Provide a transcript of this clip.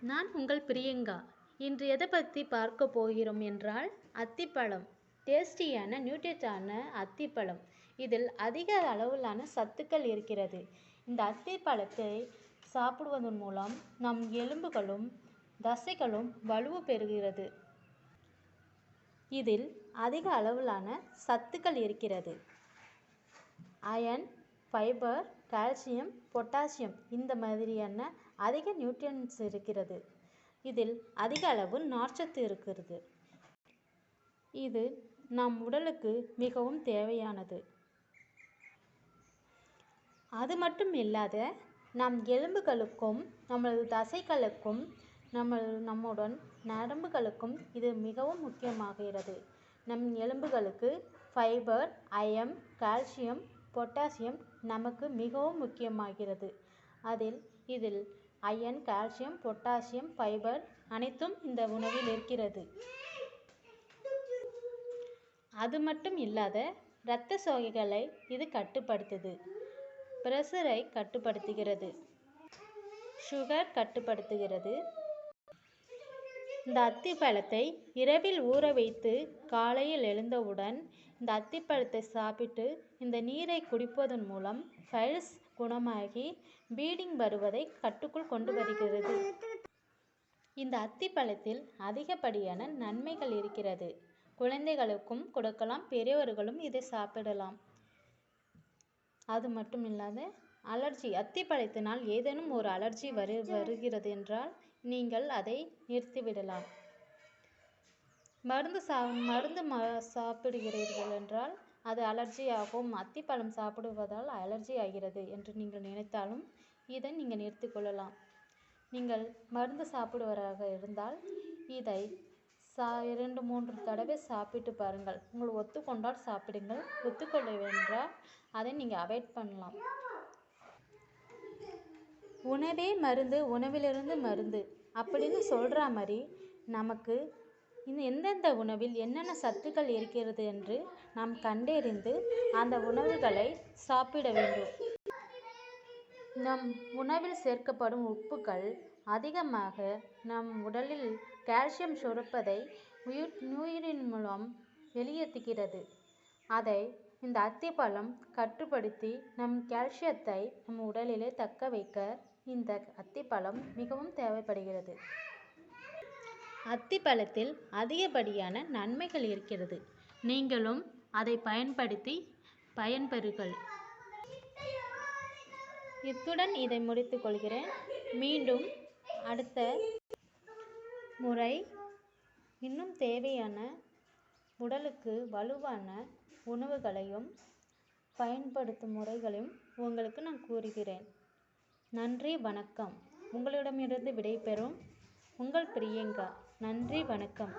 நான் உங்கள் பிரியங்கா. இன்று எதை பற்றி பார்க்க போகிறோம் என்றால் அத்திப்பழம். டேஸ்டியான நியூட்ரிட்டான அத்திப்பழம். இதில் அதிக அளவிலான சத்துக்கள் இருக்கிறது. இந்த அத்திப்பழத்தை சாப்பிடுவதன் மூலம் நம் எலும்புகளும் தசைகளும் வலுவு பெறுகிறது. இதில் அதிக அளவிலான சத்துக்கள் இருக்கிறது. அயன், ஃபைபர், கால்சியம், பொட்டாசியம் இந்த மாதிரியான அதிக நியூட்ரியன்ஸ் இருக்கிறது. இதில் அதிக அளவு நார்ச்சத்து இருக்கிறது. இது நம் உடலுக்கு மிகவும் தேவையானது. அது மட்டும் இல்லாத நம் எலும்புகளுக்கும் நமது தசைகளுக்கும் நம்முடன் நரம்புகளுக்கும் இது மிகவும் முக்கியமாகிறது. நம் எலும்புகளுக்கு ஃபைபர், அயன், கால்சியம், பொட்டாசியம் நமக்கு மிகவும் முக்கியமாகிறது. இதில் அயன், கால்சியம், பொட்டாசியம், ஃபைபர் அனைத்தும் இந்த உணவில் இருக்கிறது. அது மட்டும் இல்லாத இரத்த சோகைகளை இது கட்டுப்படுத்துது. பிரஷரை கட்டுப்படுத்துகிறது. சுகர் கட்டுப்படுத்துகிறது. இந்த அத்திப்பழத்தை இரவில் ஊற வைத்து காலையில் எழுந்தவுடன் இந்த அத்திப்பழத்தை சாப்பிட்டு இந்த நீரை குடிப்பதன் மூலம் பைல்ஸ் குணமாகி ப்ளீடிங் வருவதை கட்டுக்குள் கொண்டு வருகிறது. இந்த அத்திப்பழத்தில் அதிகப்படியான நன்மைகள் இருக்கிறது. குழந்தைகளுக்கும் கொடுக்கலாம், பெரியவர்களும் இதை சாப்பிடலாம். அது மட்டும் இல்லாத அலர்ஜி, அத்திப்பழத்தினால் ஏதேனும் ஒரு அலர்ஜி வருகிறது என்றால் நீங்கள் அதை நிறுத்திவிடலாம். மருந்து சாப்பிடுகிறீர்கள் என்றால் அது அலர்ஜி ஆகும், அத்திப்பழம் சாப்பிடுவதால் அலர்ஜி ஆகிறது என்று நீங்கள் நினைத்தாலும் இதை நீங்கள் நிறுத்தி கொள்ளலாம். நீங்கள் மருந்து சாப்பிடுவராக இருந்தால் இதை 2-3 தடவை சாப்பிட்டு பாருங்கள். உங்களுக்கு ஒத்துக்கொண்டால் சாப்பிடுங்கள், ஒத்துக்கொள்ளவென்றால் அதை நீங்கள் அவாய்ட் பண்ணலாம். உணவே மருந்து, உணவிலிருந்து மருந்து அப்படின்னு சொல்கிற மாதிரி நமக்கு எந்தெந்த உணவில் என்னென்ன சத்துக்கள் இருக்கிறது என்று நாம் கண்டறிந்து அந்த உணவுகளை சாப்பிட வேண்டும். நம் உணவில் சேர்க்கப்படும் உப்புக்கள் அதிகமாக நம் உடலில் கால்சியம் சுரப்பதை உயிரின் மூலம் வெளியேற்றுகிறது. அதை இந்த அத்திப்பழம் கட்டுப்படுத்தி நம் கால்சியத்தை நம் உடலிலே தக்க வைக்க இந்த அத்திப்பழம் மிகவும் தேவைப்படுகிறது. அத்திப்பழத்தில் அதிகப்படியான நன்மைகள் இருக்கிறது. நீங்களும் அதை பயன்படுத்தி பயன்பெறுங்கள். இத்துடன் இதை முடித்துக் கொள்கிறேன். மீண்டும் அடுத்த முறை இன்னும் தேவையான உடலுக்கு வலுவான உணவுகளையும் பயன்படுத்தும் முறைகளையும் உங்களுக்கு நான் கூறுகிறேன். நன்றி, வணக்கம். உங்களிடமிருந்து விடைபெறும் உங்கள் பிரியங்கா. நன்றி, வணக்கம்.